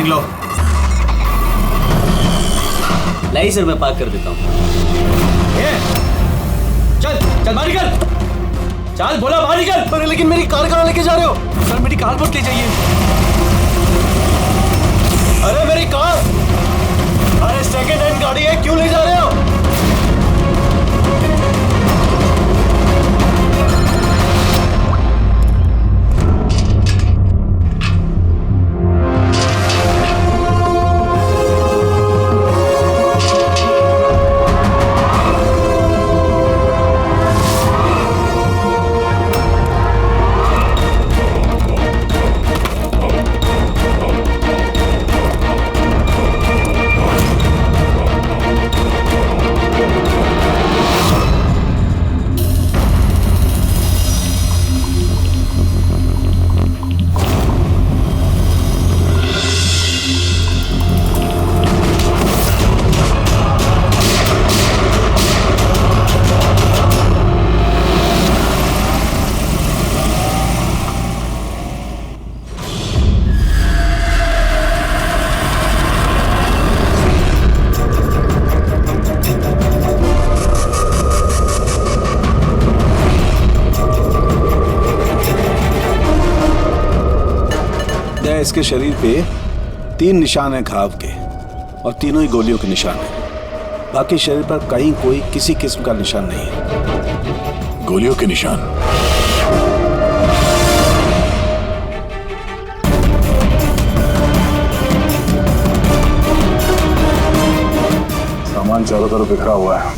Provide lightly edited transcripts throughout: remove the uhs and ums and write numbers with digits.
निकलो। नहीं सर, मैं पार्क कर देता हूँ। चल चल बाहर निकल, चल बोला बाहर निकल। अरे लेकिन मेरी कार कहाँ लेके जा रहे हो? सर मेरी कार मत ले जाइए। अरे मेरी कार, अरे सेकंड हैंड गाड़ी है, क्यों ले जा रहे हो? इसके शरीर पे 3 निशान हैं घाव के, और तीनों ही गोलियों के निशान हैं। बाकी शरीर पर कहीं कोई किसी किस्म का निशान नहीं है। गोलियों के निशान? सामान चारों तरफ बिखरा हुआ है।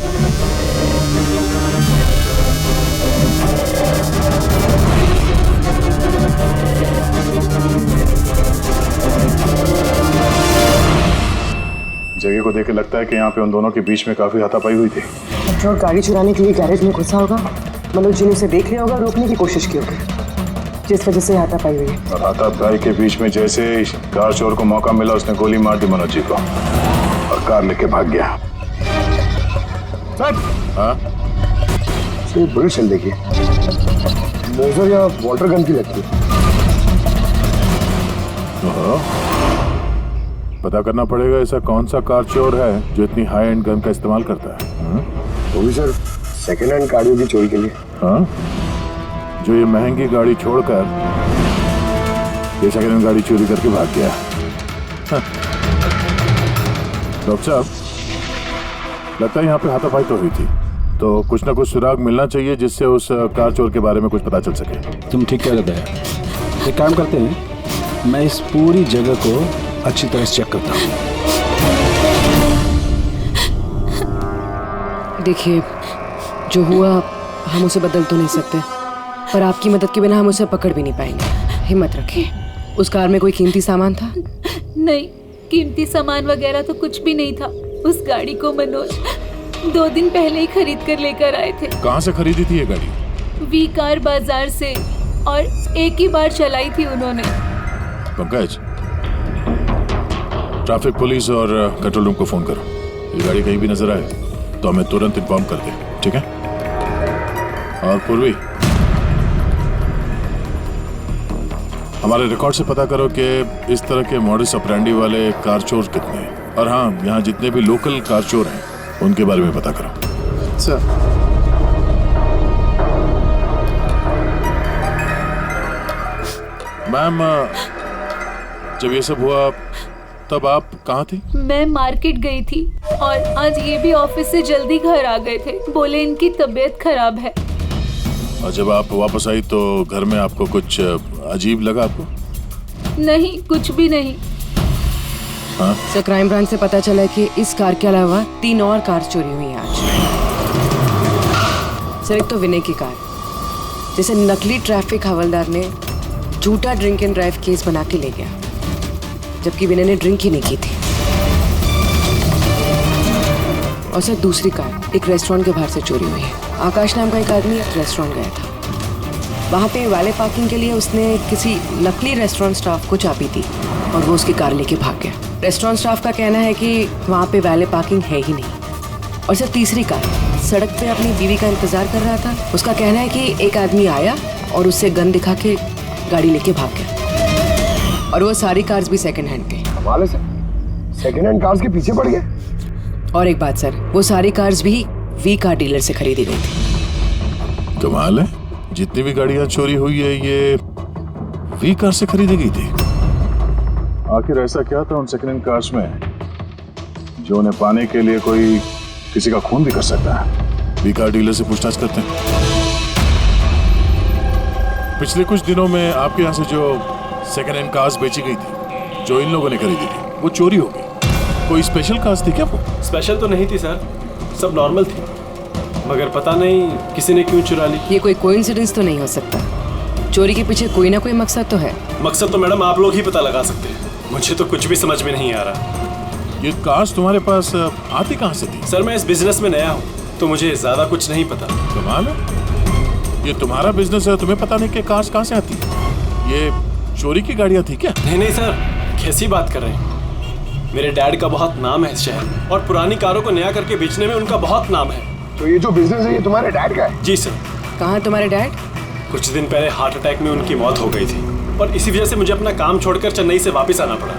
जगह को देख के लगता है कि यहाँ पे उन दोनों के बीच में काफी हाथापाई हुई थी। पेट्रोल गाड़ी चुराने के लिए गैरेज में घुसा होगा, मनोज जी ने उसे देख लिया होगा, रोकने की कोशिश की होगी, जिस वजह से हाथापाई हुई। और हाथापाई के बीच में जैसे कार चोर को मौका मिला, उसने गोली मार दी मनोज जी को और कार लेके भाग गया। हाँ? बुलेट चल देखिए, मोजर या वाटर गन की लगती है। पता करना पड़ेगा ऐसा कौन सा कार चोर है जो इतनी हाई एंड गन का इस्तेमाल करता है। वो भी सर सेकेंड हैंड गाड़ियों की चोरी के लिए। हाँ? जो ये महंगी गाड़ी छोड़कर ये सेकेंड हैंड गाड़ी चोरी करके भाग गया। डॉक्टर साहब, लगता है यहाँ पे हाथापाई तो हुई थी, तो कुछ ना कुछ सुराग मिलना चाहिए जिससे उस कार चोर के बारे में कुछ पता चल सके। तुम ठीक कह रहे हैं। एक काम करते हैं, मैं इस पूरी जगह को अच्छी तरह से चेक करता हूँ। देखिए, जो हुआ हम उसे बदल तो नहीं सकते, पर आपकी मदद के बिना हम उसे पकड़ भी नहीं पाएंगे। हिम्मत रखिए। उस कार में कोई कीमती सामान था? नहीं, कीमती सामान वगैरह तो कुछ भी नहीं था। उस गाड़ी को मनोज 2 दिन पहले ही खरीद कर लेकर आए थे। कहाँ से खरीदी थी ये गाड़ी? वी कार बाजार से, और एक ही बार चलाई थी उन्होंने। पंकज, ट्रैफिक पुलिस और कंट्रोल रूम को फोन करो। ये गाड़ी कहीं भी नजर आए तो हमें तुरंत इन्फॉर्म कर दे, ठीक है? और पूर्वी, हमारे रिकॉर्ड से पता करो कि इस तरह के मॉडस ऑपरेंडी वाले कार चोर कितने हैं, और हाँ, यहाँ जितने भी लोकल कार चोर हैं उनके बारे में पता करो। सर, मैम, जब ये सब हुआ तब आप कहाँ थी? मैं मार्केट गई थी, और आज ये भी ऑफिस से जल्दी घर आ गए थे। बोले इनकी तबीयत खराब है। और जब आप वापस आई तो घर में आपको कुछ अजीब लगा आपको? नहीं, कुछ भी नहीं। हाँ? सर, क्राइम ब्रांच से पता चला कि इस कार के अलावा 3 और कार चोरी हुई हैं आज। सर, एक तो विनय की कार, जिसे नकली ट्रैफिक हवलदार ने झूठा ड्रिंक एंड ड्राइव केस बना के ले गया, जबकि विनय ने ड्रिंक ही नहीं की थी। और सर, दूसरी कार एक रेस्टोरेंट के बाहर से चोरी हुई है। आकाश नाम का एक आदमी एक रेस्टोरेंट गया था, वहाँ पे वैले पार्किंग के लिए उसने किसी नकली रेस्टोरेंट स्टाफ को चाबी दी और वो उसकी कार लेके भाग गया। रेस्टोरेंट स्टाफ का कहना है कि वहाँ पे वैले पार्किंग है ही नहीं। और सर, तीसरी कार सड़क पे अपनी बीवी का इंतजार कर रहा था। उसका कहना है कि एक आदमी आया और उससे गन दिखा के गाड़ी लेके भाग गया, और वो सारी कार्स भी सेकंड हैंड थे। कमाल है सर, सेकेंड हैंड कार्स के पीछे पड़ गए। और एक बात सर, वो सारी कार्स भी वी कार डीलर से खरीदी गई थी। कमाल है, जितनी भी गाड़ियां चोरी हुई है ये वी कार से खरीदी गई थी। आखिर ऐसा क्या था उन सेकेंड हैंड कार्स में जो उन्हें पाने के लिए कोई किसी का खून भी कर सकता है? वी कार डीलर से पूछताछ करते हैं। पिछले कुछ दिनों में आपके यहाँ से जो सेकेंड हैंड कार्स बेची गई थी, जो इन लोगों ने खरीदी थी, वो चोरी हो गई। कोई स्पेशल कार्स थी क्या वो? स्पेशल तो नहीं थी सर, सब नॉर्मल थी, मगर पता नहीं किसी ने क्यों चुरा ली। ये कोई कोइंसिडेंस तो नहीं हो सकता, चोरी के पीछे कोई ना कोई मकसद तो है। मकसद तो मैडम आप लोग ही पता लगा सकते हैं, मुझे तो कुछ भी समझ में नहीं आ रहा। ये कार्स तुम्हारे पास आती कहाँ से थी? सर मैं इस बिजनेस में नया हूँ तो मुझे ज्यादा कुछ नहीं पता। कमाल है, ये तुम्हारा बिजनेस है, तुम्हें पता नहीं कि कार्स कहाँ से आती है? ये चोरी की गाड़ियाँ थी क्या? नहीं सर, कैसी बात कर रहे हैं? मेरे डैड का बहुत नाम है इस शहर में और पुरानी कारों को नया करके बेचने में उनका बहुत नाम है। तो ये जो बिजनेस है ये तुम्हारे डैड का है? जी सर। कहाँ तुम्हारे डैड? कुछ दिन पहले हार्ट अटैक में उनकी मौत हो गई थी और इसी वजह से मुझे अपना काम छोड़कर चेन्नई से वापस आना पड़ा।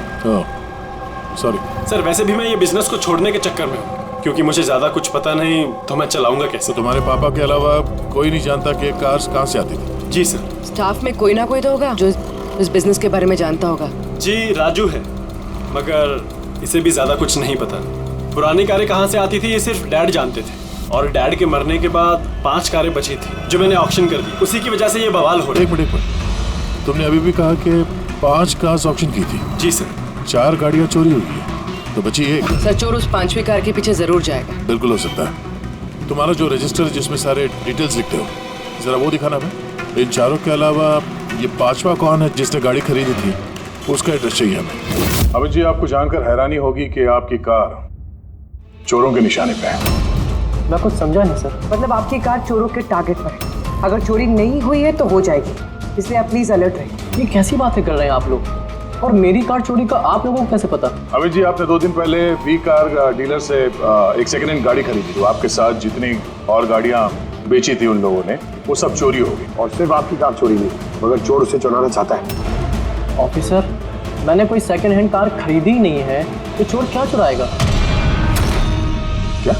सॉरी सर, वैसे भी मैं ये बिजनेस को छोड़ने के चक्कर में हूँ क्योंकि मुझे ज्यादा कुछ पता नहीं, तो मैं चलाऊंगा कैसे? तो तुम्हारे पापा के अलावा कोई नहीं जानता कि कार्स कहाँ से आती थी? जी सर। स्टाफ में कोई ना कोई तो होगा जो इस बिजनेस के बारे में जानता होगा। जी राजू है, मगर इसे भी ज्यादा कुछ नहीं पता। पुरानी कारें कहाँ से आती थी ये सिर्फ डैड जानते थे और डैड के मरने के बाद 5 कारें बची थी जो मैंने ऑक्शन कर दी, उसी की वजह से ये बवाल हो रहा है। एक मिनट, तुमने अभी भी कहा कि 5 कार्स ऑक्शन की थी। जी सर। 4 गाड़ियाँ चोरी हुई है तो बची एक। सर चोर उस 5वीं कार के पीछे जरूर जाएगा। बिल्कुल हो सकता है। तुम्हारा जो रजिस्टर जिसमें सारे डिटेल्स लिखते हो, जरा वो दिखाना हमें। इन 4 के अलावा ये 5वां कौन है जिसने गाड़ी खरीदी थी, उसका एड्रेस चाहिए हमें। अभी जी आपको जानकर हैरानी होगी कि आपकी कार चोरों के निशाने पे है। मैं कुछ समझा नहीं सर। मतलब आपकी कार चोरों के टारगेट पर है, अगर चोरी नहीं हुई है तो हो जाएगी, इसलिए आप प्लीज अलर्ट रहिए। ये कैसी बातें कर रहे हैं आप लोग? और मेरी कार चोरी का आप लोगों को कैसे पता? अभी जी आपने 2 दिन पहले वी कार डीलर से एक सेकेंड हैंड गाड़ी खरीदी थी। आपके साथ जितनी और गाड़ियाँ बेची थी उन लोगों ने, वो सब चोरी हो गई। और सिर्फ आपकी कार चोरी नहीं, मगर चोर उसे चुराना चाहता है। ऑफिसर, मैंने कोई सेकंड हैंड कार खरीदी ही नहीं है, तो चोर क्या चुराएगा? क्या?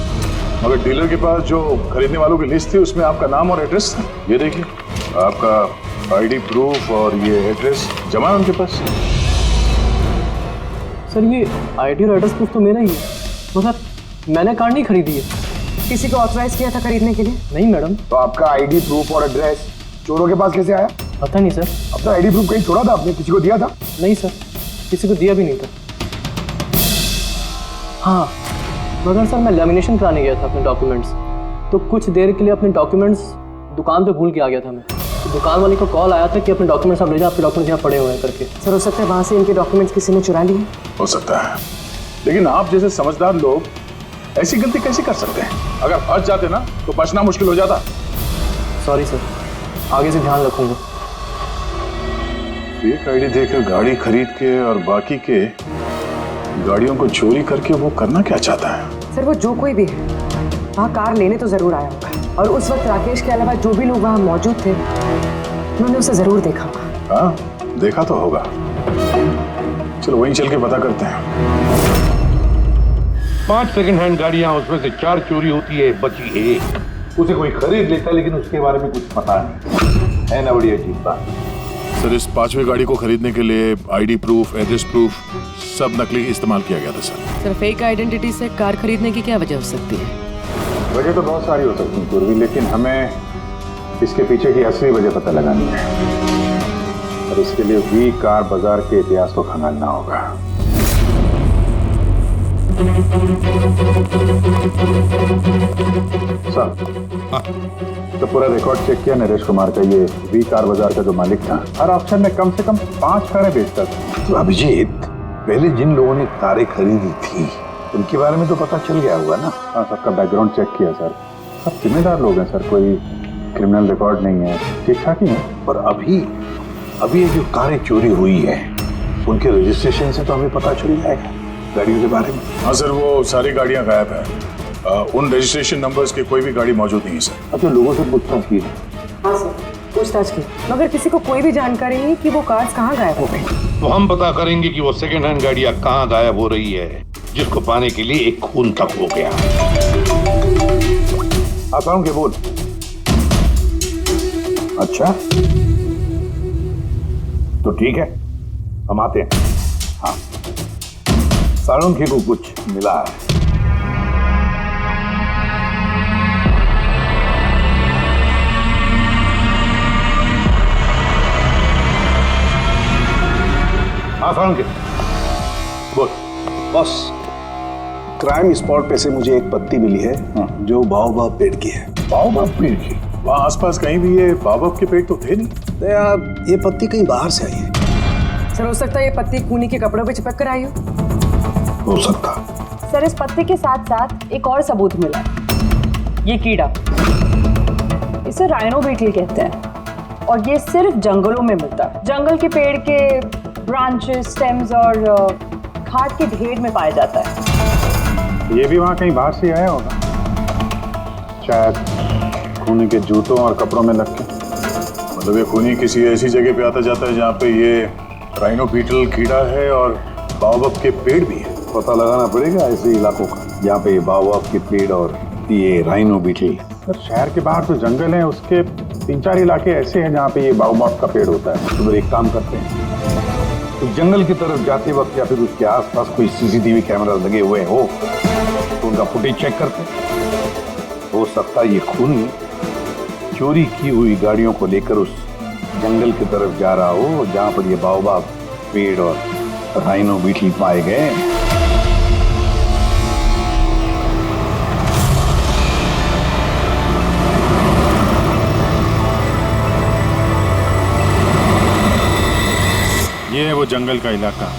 मगर डीलर के पास जो खरीदने वालों की लिस्ट थी उसमें आपका नाम और एड्रेस था। ये देखिए, आपका आईडी प्रूफ और ये एड्रेस जमा है उनके पास। सर ये आईडी और एड्रेस प्रूफ तो मेरा ही है, मगर मैंने कार नहीं खरीदी है। किसी को ऑथराइज किया था खरीदने के लिए? नहीं मैडम। तो आपका आईडी प्रूफ और एड्रेस चोरों के पास कैसे आया? पता नहीं सर। अपना आईडी प्रूफ कहीं छोड़ा था आपने? किसी को दिया था? नहीं सर, किसी को दिया भी नहीं था। हाँ मगर सर मैं लेमिनेशन कराने गया था अपने डॉक्यूमेंट्स, तो कुछ देर के लिए अपने डॉक्यूमेंट्स दुकान पे भूल के आ गया था मैं। तो दुकान वाले को कॉल आया था कि अपने डॉक्यूमेंट्स आप ले जाओ, आपके डॉक्यूमेंट्स यहाँ पड़े हुए हैं करके। सर हो सकता है वहाँ से इनके डॉक्यूमेंट्स किसी ने चुरा लिए। हो सकता है, लेकिन आप जैसे समझदार लोग ऐसी गलती कैसे कर सकते हैं? अगर फंस जाते ना तो बचना मुश्किल हो जाता। सॉरी सर, आगे से ध्यान रखूंगा। फेक आईडी देकर गाड़ी खरीद के और बाकी के गाड़ियों को चोरी करके वो करना क्या चाहता है? सर वो जो कोई भी है वहाँ कार लेने तो जरूर आया होगा, और उस वक्त राकेश के अलावा जो भी लोग वहाँ मौजूद थे उन्होंने उसे जरूर देखा होगा। हाँ देखा तो होगा। चलो वहीं चल के पता करते हैं। 5 सेकंड हैंड गाड़ियां, उसमें से 4 चोरी होती है, बची एक। उसे कोई खरीद लेता लेकिन उसके बारे में कुछ पता नहीं है ना। बड़ी अजीब बात। सर इस 5वीं गाड़ी को खरीदने के लिए आईडी प्रूफ, एड्रेस प्रूफ सब नकली इस्तेमाल किया गया था सर। फेक आइडेंटिटी से कार खरीदने की क्या वजह हो सकती है? वजह तो बहुत सारी हो सकती है पूर्वी, लेकिन हमें इसके पीछे की असली वजह पता लगानी है और इसके लिए वी कार बाजार के इतिहास को खंगालना होगा। सर तो पूरा रिकॉर्ड चेक किया नरेश कुमार का, ये वी कार बाजार का जो मालिक था हर ऑप्शन में कम से कम 5 कारें बेचता था। तो अभिजीत, पहले जिन लोगों ने कारें खरीदी थी उनके बारे में तो पता चल गया होगा ना? हाँ सबका बैकग्राउंड चेक किया सर, सब जिम्मेदार लोग हैं सर, कोई क्रिमिनल रिकॉर्ड नहीं है, ठीक ठाक ही है। और अभी ये जो कारें चोरी हुई है उनके रजिस्ट्रेशन से तो हमें पता चल जाएगा गाड़ियों के बारे में। हाँ सर, वो सारी गाड़ियाँ गायब हैं। उन रजिस्ट्रेशन नंबर्स के कोई भी गाड़ी मौजूद नहीं है सर। अच्छा लोगों से पूछताछ की? हाँ सर, पूछताछ की, मगर किसी को कोई भी जानकारी नहीं कि वो कार्स कहाँ गायब हो गए। तो हम पता करेंगे कि वो सेकंड हैंड गाड़ियां कहाँ गायब हो रही है, जिसको पाने के लिए एक खून तक हो गया। आसाराम के बोल। अच्छा तो ठीक है, हम आते हैं। हाँ, साळुंखे को कुछ मिला है। हाँ साळुंखे बोल। बॉस, क्राइम स्पॉट पे से मुझे एक पत्ती मिली है जो बाओबाब पेड़ की है। बाओबाब पेड़ की? वहाँ आसपास कहीं भी ये बाबा के पेड़ तो थे नहीं। तो यार ये पत्ती कहीं बाहर से आई है। सर हो सकता है ये पत्ती खूनी के कपड़ों पे चिपक कर आई हो सकता। सर इस पत्ते के साथ साथ एक और सबूत मिला है। ये कीड़ा, इसे राइनो बीटल कहते हैं और ये सिर्फ जंगलों में मिलता है। जंगल के पेड़ के ब्रांचेस, स्टेम्स और खाद के ढेर में पाया जाता है। ये भी वहाँ कहीं बाहर से आया होगा, शायद खूनी के जूतों और कपड़ों में लग के। मतलब ये खूनी किसी ऐसी जगह पे आता जाता है जहाँ पे ये राइनो बीटल कीड़ा है और बाओबाब के पेड़ भी है। पता लगाना पड़ेगा ऐसे इलाकों का जहाँ पे बाओबाब के पेड़ और ये राइनो बीटल। सर शहर के बाहर तो जंगल है, उसके 3-4 इलाके ऐसे हैं जहाँ पे ये बाओबाब का पेड़ होता है। तो एक काम करते हैं, तो जंगल की तरफ जाते वक्त या फिर उसके आसपास कोई सीसीटीवी कैमरा लगे हुए हो तो उनका फुटेज चेक करते हैं। हो सकता है ये खूनी चोरी की हुई गाड़ियों को लेकर उस जंगल की तरफ जा रहा हो जहां पर ये बाओबाब पेड़ और राइनो बीटल पाए गए। ये है वो जंगल का इलाका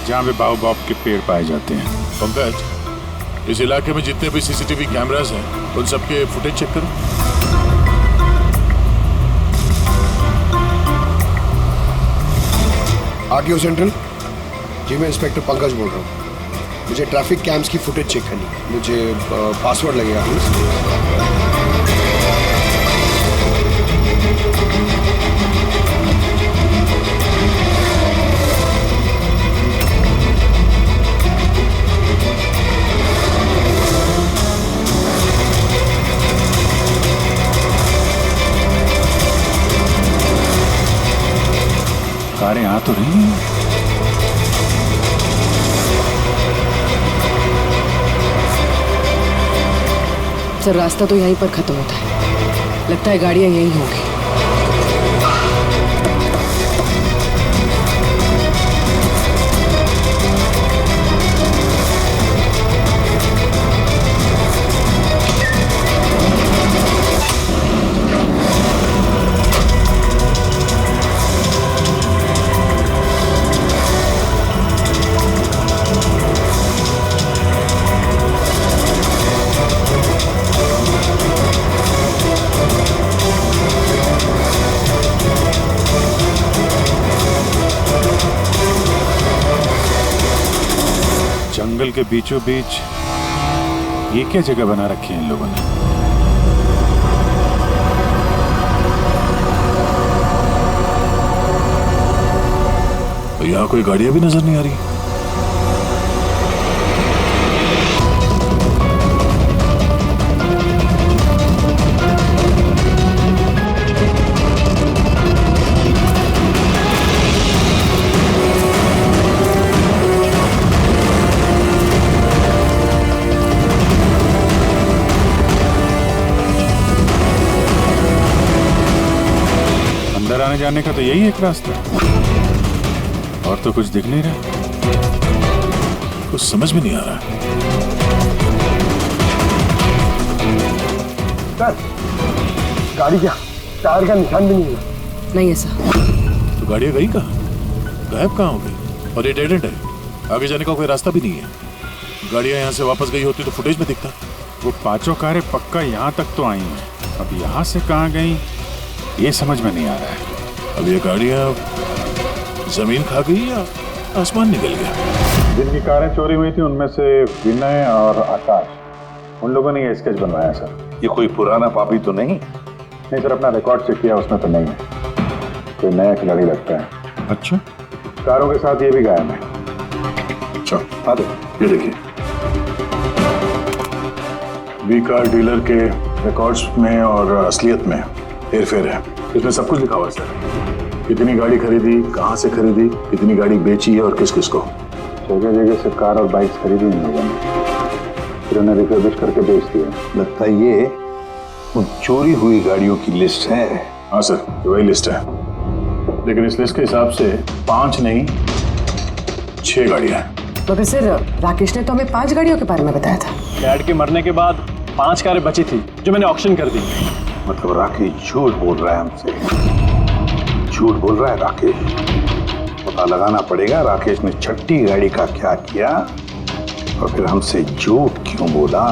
जहाँ पे बाओबाब के पेड़ पाए जाते हैं। पंकज, इस इलाके में जितने भी सीसीटीवी कैमरास हैं उन सबके फुटेज चेक करो। आरटीओ सेंट्रल जी, मैं इंस्पेक्टर पंकज बोल रहा हूँ। मुझे ट्रैफिक कैम्स की फुटेज चेक करनी है। मुझे पासवर्ड लगेगा प्लीज। कारें आ तो रही हैं। सर रास्ता तो यहीं पर खत्म होता है, लगता है गाड़ियां यहीं होंगी। जंगल के बीचों बीच ये क्या जगह बना रखी है इन लोगों ने? तो यहाँ कोई गाड़ियां भी नजर नहीं आ रही। अंदर आने जाने का तो यही एक रास्ता है, और तो कुछ दिख नहीं रहा। कुछ समझ में नहीं आ रहा। सर गाड़ी क्या टायर का निशान भी नहीं है। नहीं ऐसा। तो गाड़ियां गई कहाँ, गायब कहाँ हो गई? और ये डेड एंड है, आगे जाने का कोई रास्ता भी नहीं है। गाड़ियां यहाँ से वापस गई होती तो फुटेज में दिखता। वो पांचों कारें पक्का यहाँ तक तो आई हैं, अब यहाँ से कहाँ गई ये समझ में नहीं आ रहा है। अब ये गाड़ियां जमीन खा गई या आसमान निकल गया? जिनकी कारें चोरी हुई थी उनमें से विनय और आकाश, उन लोगों ने ये स्केच बनवाया सर। ये कोई पुराना पापी तो नहीं? नहीं सर, अपना रिकॉर्ड चेक किया, उसमें तो नहीं है। कोई नया खिलाड़ी लगता है। अच्छा, कारों के साथ ये भी गायब है। अच्छा, हाँ दे, ये देखिए, वी कार डीलर के रिकॉर्ड्स में और असलियत में हेरफेर है। इसमें सब कुछ लिखा हुआ है सर। कितनी गाड़ी खरीदी, कहाँ से खरीदी, कितनी गाड़ी बेची है और किस किस को। जगह जगह से कार और बाइक्स खरीदी इन लोगों ने, फिर उन्हें रिफर्बिश करके बेच दिया। लगता है ये उन चोरी हुई गाड़ियों की लिस्ट है। हाँ सर, ये वही लिस्ट है, लेकिन इस लिस्ट के हिसाब से 5 नहीं 6 गाड़ियाँ हैं। मगर सर, राकेश ने तो हमें 5 गाड़ियों के बारे में बताया था। डैड के मरने के बाद 5 कारें बची थी जो मैंने ऑक्शन कर दी। मतलब राकेश झूठ बोल रहा है हमसे, झूठ बोल रहा है राकेश। पता लगाना पड़ेगा राकेश ने छठी गाड़ी का क्या किया और फिर हमसे झूठ क्यों बोला।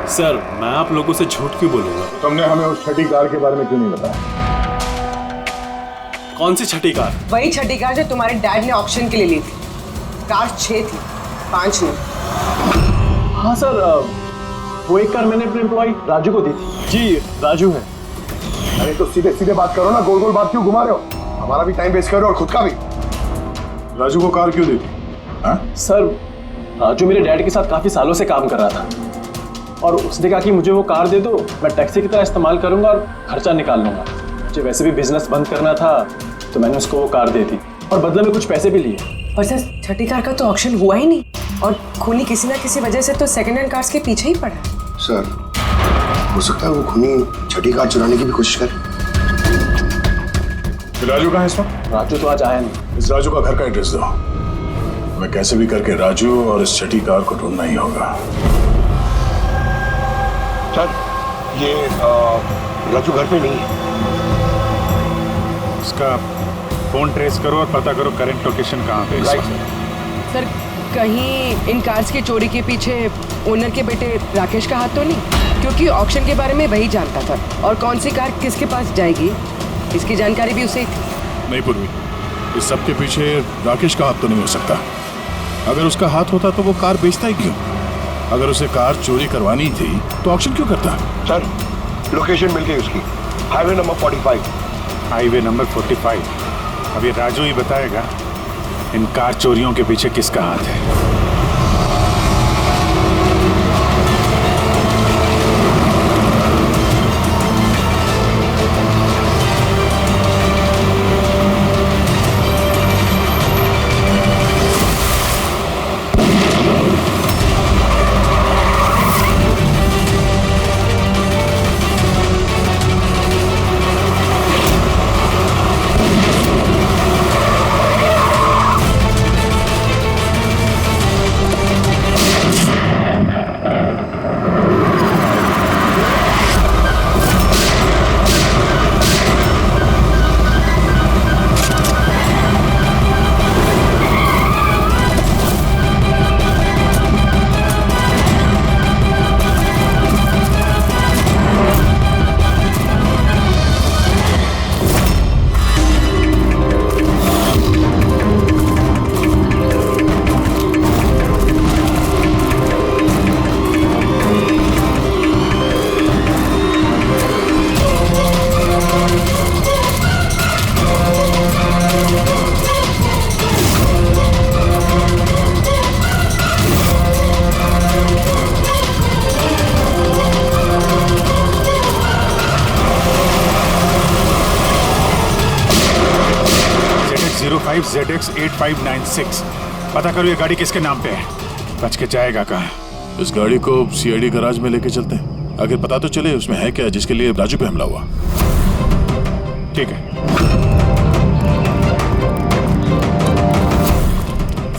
सर, मैं आप लोगों से झूठ क्यों बोलूंगा? तुमने हमें उस छठी कार के बारे में क्यों नहीं बताया? कौन सी छठी कार? वही छठी कार जो तुम्हारे डैड ने ऑक्शन के लिए ली थी। कार 6 थी, 5 नहीं। हाँ सर, वो एक कार मैंने अपने एम्प्लॉय राजू को दी थी। जी, राजू है। अरे तो सीधे सीधे बात करो ना, गोल गोल बात क्यों घुमा रहे हो? हमारा भी टाइम वेस्ट कर रहे हो और खुद का भी। राजू को कार क्यों दी थी? सर, राजू मेरे डैड के साथ काफी सालों से काम कर रहा था और उसने कहा कि मुझे वो कार दे दो, मैं टैक्सी की तरह इस्तेमाल करूंगा और खर्चा निकाल लूंगा। मुझे वैसे भी बिजनेस बंद करना था तो मैंने उसको वो कार दे दी और बदले में कुछ पैसे भी लिए। पर सर, छठी कार का तो ऑक्शन हुआ ही नहीं और खूनी किसी ना किसी वजह से तो सेकंड हैंड कार्स के पीछे ही पड़ा है। सर, हो सकता है वो खूनी छठी कार चुराने की भी कोशिश करे। राजू कहाँ है इस वक्त? राजू तो आज आया नहीं। इस राजू का घर का एड्रेस दो, मैं कैसे भी करके राजू और इस छठी कार को ढूंढना ही होगा। सर, ये राजू घर पे नहीं है। इसका फोन ट्रेस करो और पता करो करंट लोकेशन कहाँ पे है। सर, कहीं इन कार्स की चोरी के पीछे ओनर के बेटे राकेश का हाथ तो नहीं? क्योंकि ऑक्शन के बारे में वही जानता था और कौन सी कार किसके पास जाएगी इसकी जानकारी भी उसे थी। नहीं पूर्वी, इस सब के पीछे राकेश का हाथ तो नहीं हो सकता। अगर उसका हाथ होता तो वो कार बेचता ही क्यों? अगर उसे कार चोरी करवानी थी तो ऑक्शन क्यों करता? सर, लोकेशन मिल गई उसकी, हाईवे नंबर 45। Highway number 45। अब ये राजू ही बताएगा इन कार चोरियों के पीछे किसका हाथ है। ZX8596। पता करो ये गाड़ी किसके नाम पे है। बच के जाएगा कहाँ? इस गाड़ी को सीआईडी गैराज में लेके चलते हैं, आगे पता तो चले उसमें है क्या जिसके लिए राजू पे हमला हुआ। ठीक है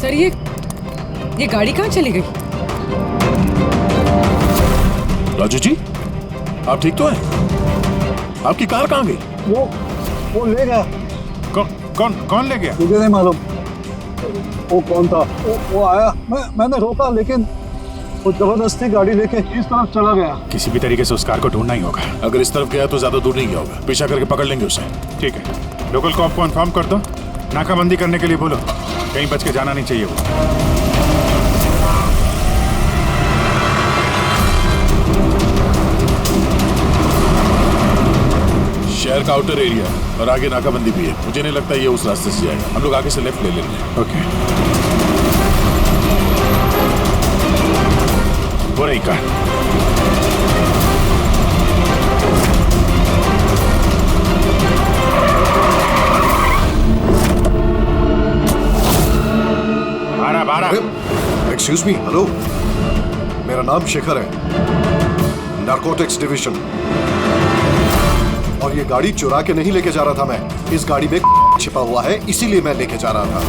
सर, ये गाड़ी कहाँ चली गई? राजू जी, आप ठीक तो हैं? आपकी कार कहाँ गई? वो ले गया। कौन ले गया? मुझे नहीं मालूम वो कौन था। वो आया, मैंने रोका लेकिन वो जबरदस्ती गाड़ी लेके इस तरफ चला गया। किसी भी तरीके से उस कार को ढूंढना ही होगा। अगर इस तरफ गया तो ज्यादा दूर नहीं गया होगा, पीछा करके पकड़ लेंगे उसे। ठीक है, लोकल कॉप को इन्फॉर्म कर दो, नाकाबंदी करने के लिए बोलो, कहीं बच के जाना नहीं चाहिए वो। शहर का आउटर एरिया है और आगे नाकाबंदी भी है। मुझे नहीं लगता ये उस रास्ते से जाएगा। हम लोग आगे से लेफ्ट ले लेंगे। ओके, वो रही कार। एक्सक्यूज मी, हेलो, मेरा नाम शेखर है, नारकोटिक्स डिवीजन। और ये गाड़ी चुरा के नहीं लेके जा रहा था मैं, इस गाड़ी में छिपा हुआ है, इसीलिए मैं लेके जा रहा था।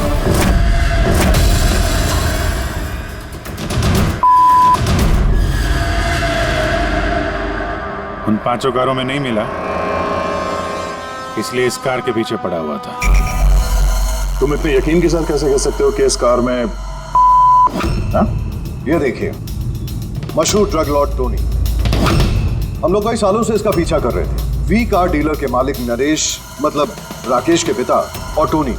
उन 5 कारों में नहीं मिला, इसलिए इस कार के पीछे पड़ा हुआ था। तुम इतने यकीन के साथ कैसे कह सकते हो कि इस कार में ये देखिए, मशहूर ड्रग लॉर्ड टोनी, हम लोग कई सालों से इसका पीछा कर रहे थे। वी कार डीलर के मालिक नरेश, मतलब राकेश के पिता, और टोनी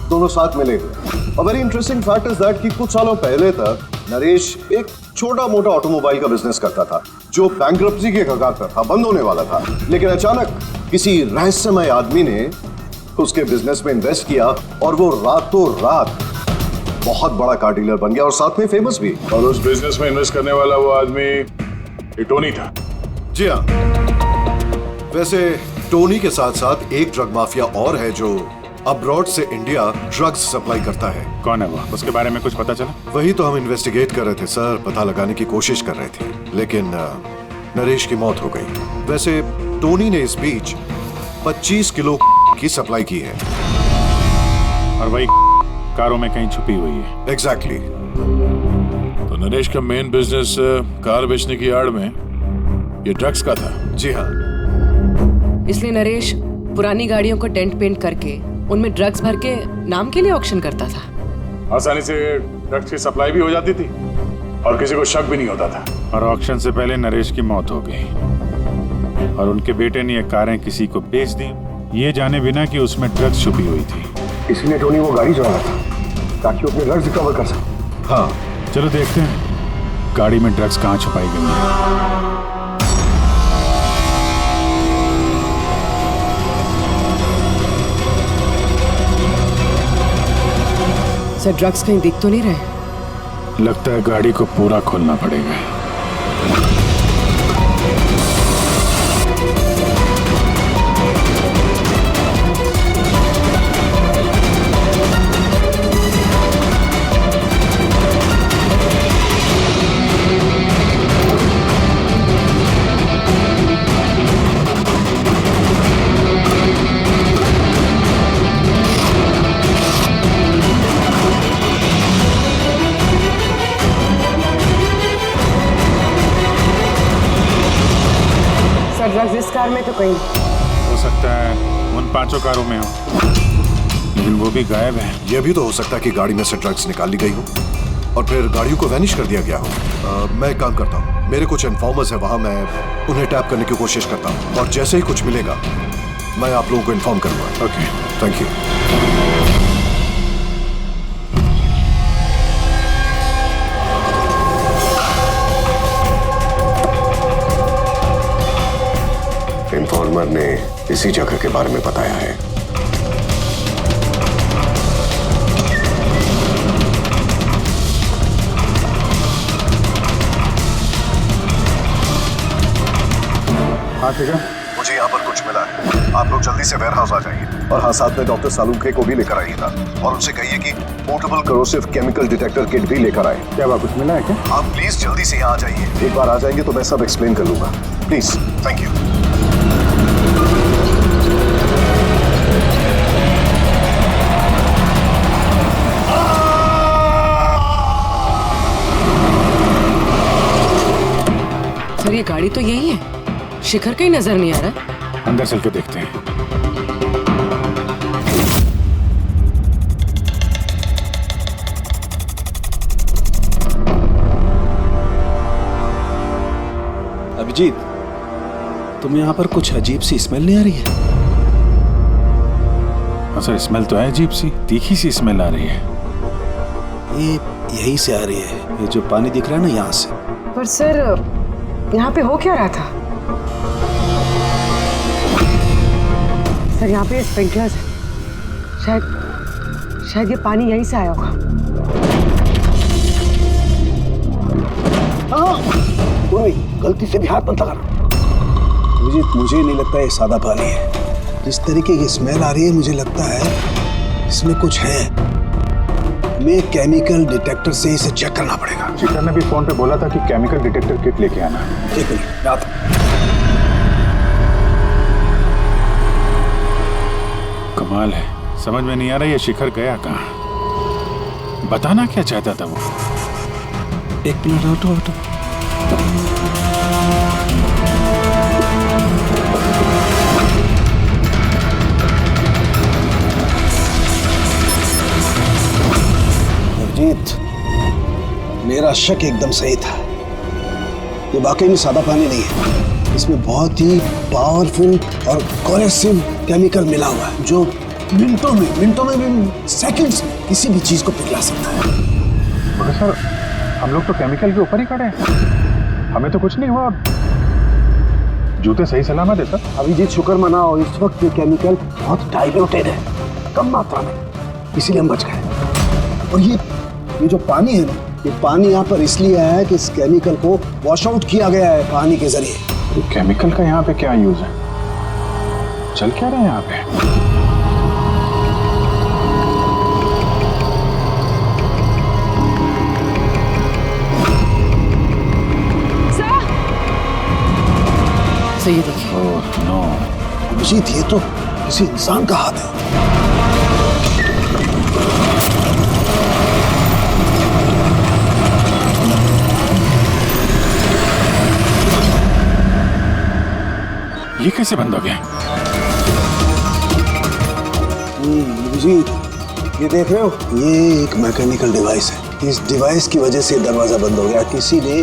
दोनों साथ मिले हुए। और very interesting fact is that कि कुछ सालों पहले तक नरेश एक छोटा मोटा ऑटोमोबाइल का बिजनेस करता था जो बैंक्रप्सी के कगार पर था, बंद होने वाला था। लेकिन अचानक किसी रहस्यमय आदमी ने उसके बिजनेस में इन्वेस्ट किया और वो रातों रात बहुत बड़ा कार डीलर बन गया और साथ में फेमस भी। और उस बिजनेस में इन्वेस्ट करने वाला वो आदमी ये टोनी था। जी हाँ, वैसे टोनी के साथ साथ एक ड्रग माफिया और है जो अब्रॉड से इंडिया ड्रग्स सप्लाई करता है। कौन है वो? उसके बारे में कुछ पता चला? वही तो हम इन्वेस्टिगेट कर रहे थे सर, पता लगाने की कोशिश कर रहे थे, लेकिन नरेश की मौत हो गई। वैसे टोनी ने इस बीच 25 किलो की सप्लाई की है और वही कारों में कहीं छुपी हुई है। एग्जैक्टली। तो नरेश का मेन बिजनेस कार बेचने की आड़ में ये ड्रग्स का था। जी हाँ, इसलिए नरेश पुरानी गाड़ियों को डेंट पेंट करके उनमें ड्रग्स भर के नाम के लिए ऑक्शन करता था। आसानी से ड्रग्स की सप्लाई भी हो जाती थी और किसी को शक भी नहीं होता था। और ऑक्शन से पहले नरेश की मौत हो गई और उनके बेटे ने ये कारें किसी को बेच दी, ये जाने बिना कि उसमें ड्रग्स छुपी हुई थी। इसीलिए टोनी वो गाड़ी चुरा रहा था ताकि वो अपने ड्रग्स रिकवर कर सके। हाँ, चलो देखते हैं गाड़ी में ड्रग्स कहाँ छुपाई गई है। सर, ड्रग्स कहीं दिख तो नहीं रहे? लगता है गाड़ी को पूरा खोलना पड़ेगा। ड्रग्स इस कार में तो कहीं हो सकता है उन 5 कारों में हो, लेकिन वो भी गायब है। यह भी तो हो सकता है कि गाड़ी में से ड्रग्स निकाल ली गई हो और फिर गाड़ियों को वैनिश कर दिया गया हो। मैं एक काम करता हूँ, मेरे कुछ इन्फॉर्मर्स है वहाँ, मैं उन्हें टैप करने की कोशिश करता हूँ और जैसे ही कुछ मिलेगा मैं आप लोगों को इन्फॉर्म करूँगा। Okay, thank you. इन्फॉर्मर ने इसी जगह के बारे में बताया है। हाँ ठीक है, मुझे यहाँ पर कुछ मिला है, आप लोग जल्दी से वेयर हाउस आ जाइए और हाँ, साथ में डॉक्टर सालुंखे को भी लेकर आइएगा और उनसे कहिए कि portable corrosive chemical detector kit भी लेकर आए। क्या बात, कुछ मिला है क्या? आप प्लीज जल्दी से यहाँ आ जाइए। एक बार आ जाएंगे तो मैं सब एक्सप्लेन कर लूंगा, प्लीज। Thank you. सर, ये गाड़ी तो यही है, शिखर कहीं नजर नहीं आ रहा। अंदर चल के देखते हैं। अभिजीत, तुम यहाँ पर कुछ अजीब सी स्मेल नहीं आ रही है? अच्छा, स्मेल तो है अजीब सी, तीखी सी स्मेल आ रही है। ये यहीं से आ रही है, ये जो पानी दिख रहा है ना, यहाँ से। पर सर, यहाँ पे हो क्या रहा था? सर यहाँ पे स्प्रिंकलर्स है, शायद ये पानी यहीं से आया होगा। कोई गलती से भी हाथ मत लगा। मुझे नहीं लगता ये सादा पानी है। जिस तरीके की स्मेल आ रही है मुझे लगता है इसमें कुछ है। हमें केमिकल डिटेक्टर से इसे चेक करना पड़ेगा। शिखर ने भी फोन पे बोला था कि केमिकल डिटेक्टर किट लेके आना। एक मिनट आता। कमाल है, समझ में नहीं आ रहा ये शिखर गया कहाँ। बताना क्या चाहता था वो? एक मिनट हटो। अभिजीत, मेरा शक एकदम सही था। ये वाकई में सादा पानी नहीं है। इसमें बहुत ही पावरफुल और कोरेसिव केमिकल मिला हुआ है जो मिनटों में भी सेकंड्स में किसी भी चीज को पिघला सकता है। मगर सर, हम लोग तो केमिकल के ऊपर ही खड़े हैं, हमें तो कुछ नहीं हुआ। जूते सही सलामत है सर। अभिजीत शुक्र मनाओ, इस वक्त ये केमिकल बहुत डाइल्यूटेड है, कम मात्रा में, इसीलिए हम बच गए। और ये जो पानी है ना, ये पानी यहाँ पर इसलिए आया है कि इस केमिकल को वॉश आउट किया गया है पानी के जरिए। केमिकल का यहाँ पे क्या यूज है? चल क्या रहे हैं यहाँ पे? सही देखिए। ओह नो, अभिजीत, ये तो किसी इंसान का हाथ है। ये कैसे बंद हो गया? अभिजीत, ये देख रहे हो, ये एक मैकेनिकल डिवाइस है। इस डिवाइस की वजह से दरवाजा बंद हो गया। किसी ने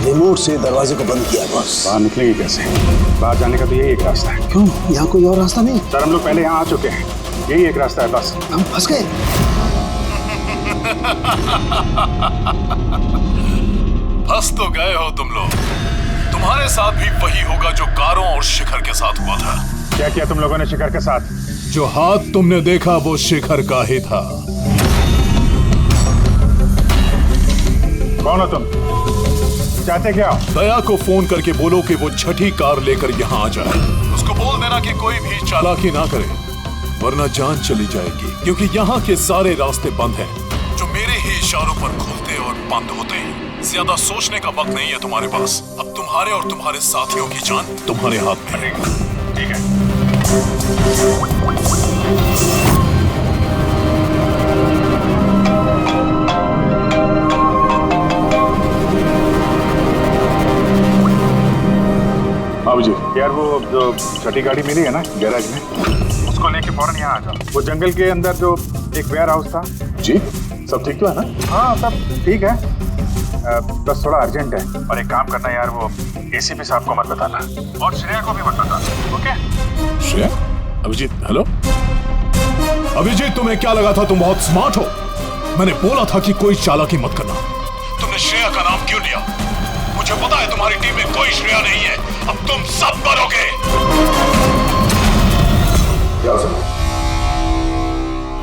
रिमोट से दरवाजे को बंद किया। बस बाहर निकलेंगे कैसे? बाहर जाने का तो यही एक रास्ता है। क्यों? यहाँ कोई और रास्ता नहीं? सर, हम लोग पहले यहाँ आ चुके हैं, यही एक रास्ता है बस। हम फंस गए। फंस तो गए हो तुम लोग। तुम्हारे साथ भी वही होगा जो कारों और शिखर के साथ हुआ था। क्या किया तुम लोगों ने शिखर के साथ? जो हाथ तुमने देखा वो शिखर का ही था। कौन हो तुम? चाहते क्या? दया को फोन करके बोलो कि वो छठी कार लेकर यहाँ आ जाए। उसको बोल देना कि कोई भी चालाकी ना करे, वरना जान चली जाएगी। क्योंकि यहाँ के सारे रास्ते बंद हैं, जो मेरे ही इशारों पर खुलते और बंद होते हैं। ज्यादा सोचने का वक्त नहीं है तुम्हारे पास। अब तुम्हारे और तुम्हारे साथियों की जान तुम्हारे हाथ में है। ठीक है। अभिजीत, यार वो जो छठी गाड़ी मिली है ना गैराज में, उसको लेके फौरन यहाँ आ जाओ। वो जंगल के अंदर जो एक वेयर हाउस था। जी, सब ठीक तो है ना? हाँ, सब ठीक है, बस थोड़ा अर्जेंट है। और एक काम करना यार, वो एसीपी साहब को मत बताना और श्रेया को भी मत बताना, ओके? श्रेया? अभिजीत, हेलो अभिजीत, तुम्हें क्या लगा था तुम बहुत स्मार्ट हो? मैंने बोला था कि कोई चालाकी मत करना। तुमने श्रेया का नाम क्यों लिया? मुझे पता है तुम्हारी टीम में कोई श्रेया नहीं है। अब तुम सब मरोगे।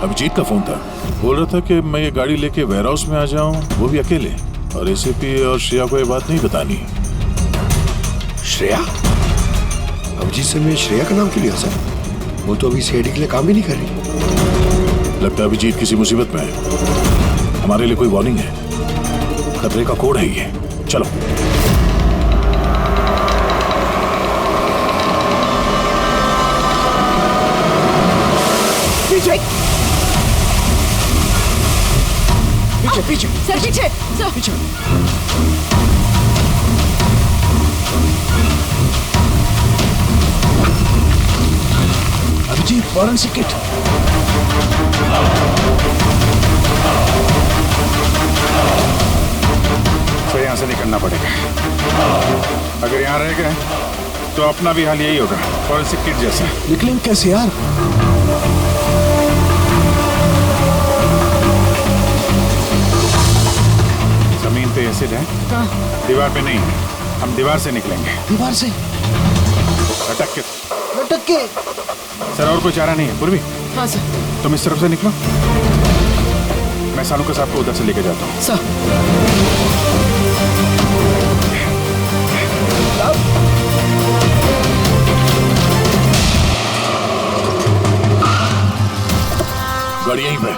अभिजीत का फोन था, बोल रहा था कि मैं ये गाड़ी लेके वेयर हाउस में आ जाऊं, वो भी अकेले, और एसीपी और श्रेया को ये बात नहीं बतानी। श्रेया? अभिजीत से मैं श्रेया का नाम क्यों लिया सर? वो तो अभी सीआईडी के लिए काम भी नहीं कर रही। लगता है अभिजीत किसी मुसीबत में है। हमारे लिए कोई वार्निंग है, खतरे का कोड है ये। चलो। पीछे पीछे पीछे सर, पीछे सर, पीछे। Abhijit, forensic kit. तो यहाँ से निकलना पड़ेगा। अगर यहाँ रह गए तो अपना भी हाल यही होगा, फॉरेंसिक किट जैसा। निकलेंगे कैसे यार? जमीन पे एसिड है, दीवार पे नहीं। हम दीवार से निकलेंगे। दीवार से? लटक के। लटक के? सर और कोई चारा नहीं है पूर्वी? हाँ सर। तुम इस तरफ से निकलो, मैं सानू के साथ को उधर से लेके जाता हूँ। सर गाड़ी यहीं पे।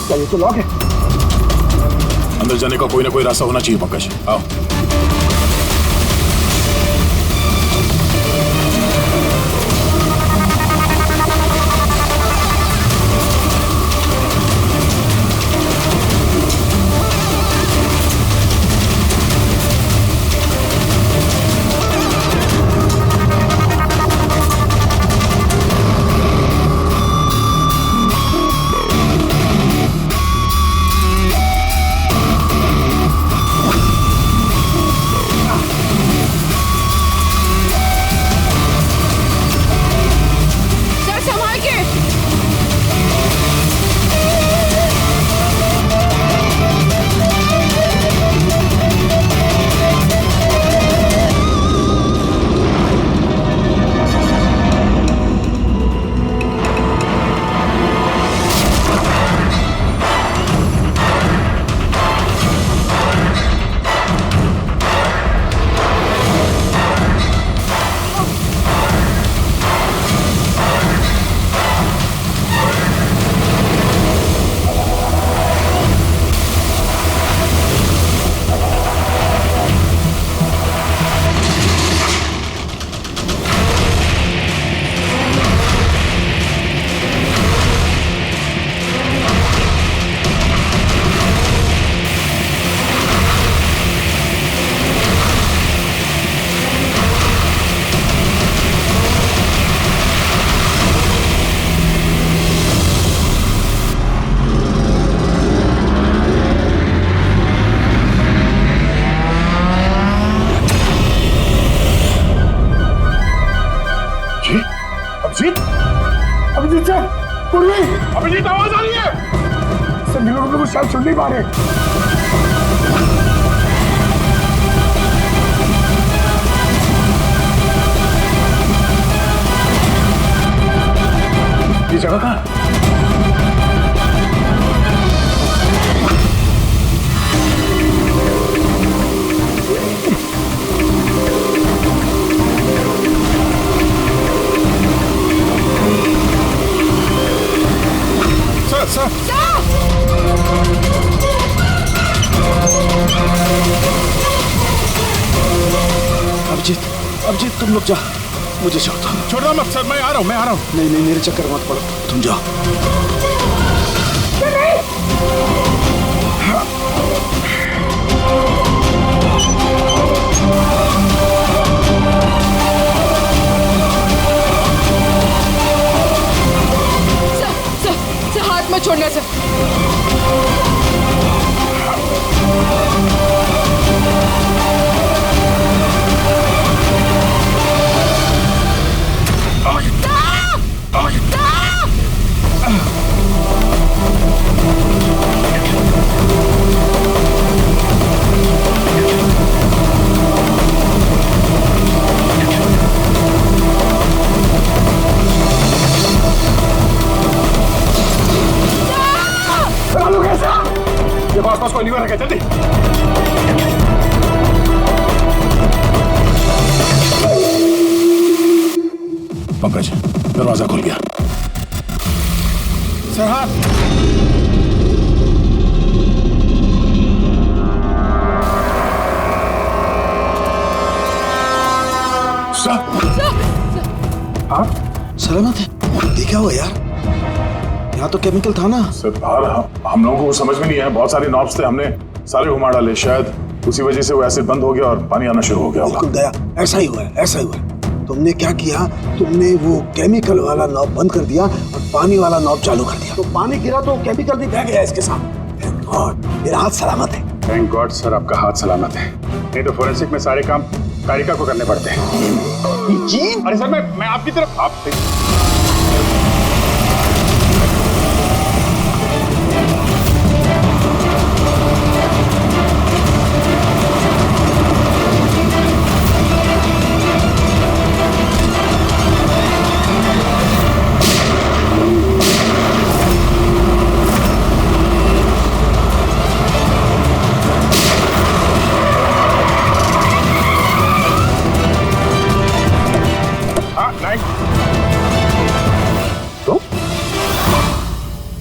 क्या ये तो लॉक है? अंदर जाने का कोई ना कोई रास्ता होना चाहिए पंकज, आओ। अभिजीत सर, पूर्वी, अभिजीत आवाज आ रही है सर। मिलो को शायद सुन नहीं पा रहे। ये जगह कहाँ? अभिजीत तुम लोग जा, मुझे छोड़ दो। छोड़ दो मत सर, मैं आ रहा हूँ, मैं आ रहा हूँ। नहीं नहीं, मेरे चक्कर मत पड़ो, तुम जाओ। सर हाथ मत छोड़ना सर। ये पास कोई नहीं रखे, जल्दी। पंकज, दरवाजा खुल गया। सर हाथ। हाँ सलामत है? ये क्या हुआ यार? यहाँ तो केमिकल था ना सर। बाहर हम लोगों को समझ में नहीं आया, बहुत सारे नॉब्स थे, हमने सारे घुमा डाले, शायद उसी वजह से वो एसिड बंद हो गया और पानी आना शुरू हो गया होगा। बिल्कुल दया, ऐसा ही हुआ है, ऐसा ही हुआ है। तुमने क्या किया? तुमने वो केमिकल वाला नॉब बंद कर दिया और पानी वाला नॉब चालू कर दिया, तो पानी गिरा तो केमिकल भी बह गया इसके साथ। थैंक गॉड मेरा हाथ सलामत है। थैंक गॉड सर, आपका हाथ सलामत है, नहीं तो फोरेंसिक में सारे काम कारिका को करने पड़ते हैं। जी अरे सर, मैं आपकी तरफ आप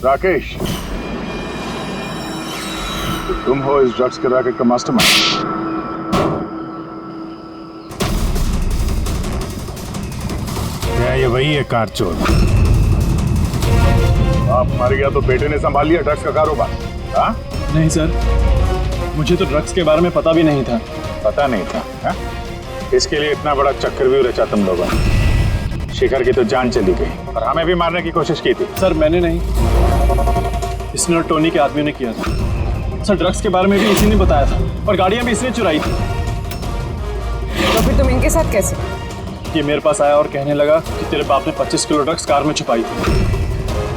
राकेश, तो तुम हो इस ड्रग्स के रैकेट का मास्टरमाइंड। क्या ये वही है कार चोर? आप मर गया तो बेटे ने संभाल लिया ड्रग्स का कारोबार? हाँ? नहीं सर, मुझे तो ड्रग्स के बारे में पता भी नहीं था। पता नहीं था? हा? इसके लिए इतना बड़ा चक्रव्यूह रचा तुम लोगों ने। शिखर की तो जान चली गई और हमें भी मारने की कोशिश की थी। सर मैंने नहीं, इसने और टोनी के आदमियों ने किया था। सर ड्रग्स के बारे में भी इसी ने बताया था और गाड़ियां भी इसने चुराई थी। तो फिर तुम इनके साथ कैसे? ये मेरे पास आया और कहने लगा कि तेरे बाप ने 25 किलो ड्रग्स कार में छुपाई थी।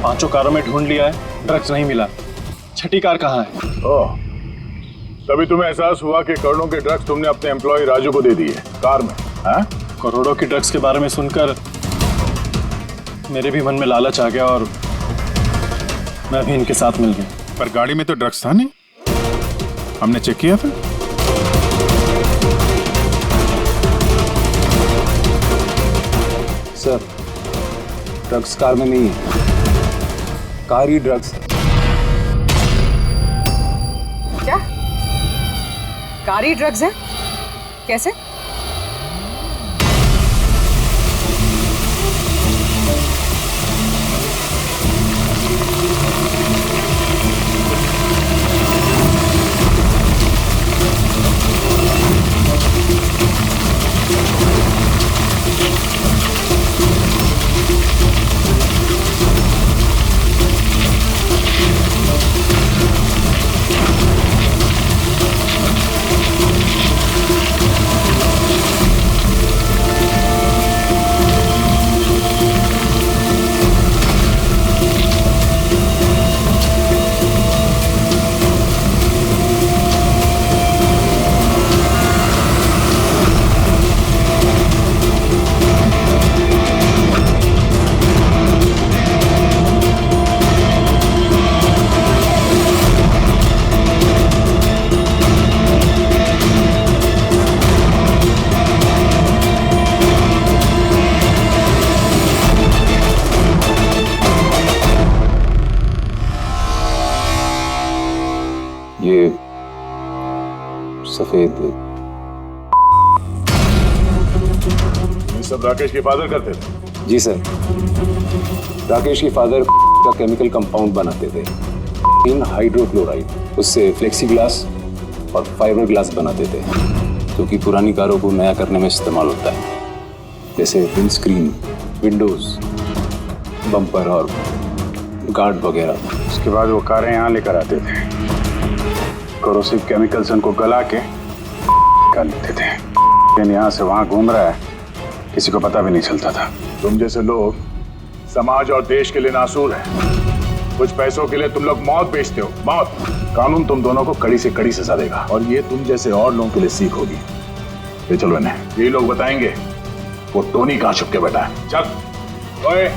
5 कारों में ढूंढ लिया है, ड्रग्स नहीं मिला। 6ठी कार कहाँ है? ओह, तभी तुम्हें एहसास हुआ कि करोड़ों के ड्रग्स तुमने अपने एम्प्लॉय राजू को दे दिए कार में। हाँ? करोड़ों के ड्रग्स के बारे में सुनकर मेरे भी मन में लालच आ गया और मैं भी इनके साथ मिल गया। पर गाड़ी में तो ड्रग्स था नहीं, हमने चेक किया था। सर, ड्रग्स कार में नहीं है, कार ही ड्रग्स। क्या कारी ड्रग्स है? कैसे? ये सफेद, ये सब राकेश के फादर करते थे? जी सर, राकेश के फादर का केमिकल कंपाउंड बनाते थे, इन हाइड्रोक्लोराइड। उससे फ्लेक्सी ग्लास और फाइबर ग्लास बनाते थे, जो कि पुरानी कारों को नया करने में इस्तेमाल होता है, जैसे विंडस्क्रीन, विंडोज, बम्पर और गार्ड वगैरह। उसके बाद वो कारें यहाँ लेकर आते थे, कोरोसिव केमिकल्स उनको गला के निकाल लेते थे। लेकिन यहाँ से वहाँ घूम रहा है, किसी को पता भी नहीं चलता था। तुम जैसे लोग समाज और देश के लिए नासूर हैं। कुछ पैसों के लिए तुम लोग मौत बेचते हो, मौत। कानून तुम दोनों को कड़ी से कड़ी सजा देगा और ये तुम जैसे और लोगों के लिए सीख होगी। ये चलो इन्हें, ये लोग बताएंगे वो टोनी कहाँ छुप के बैठा है। चल ओए।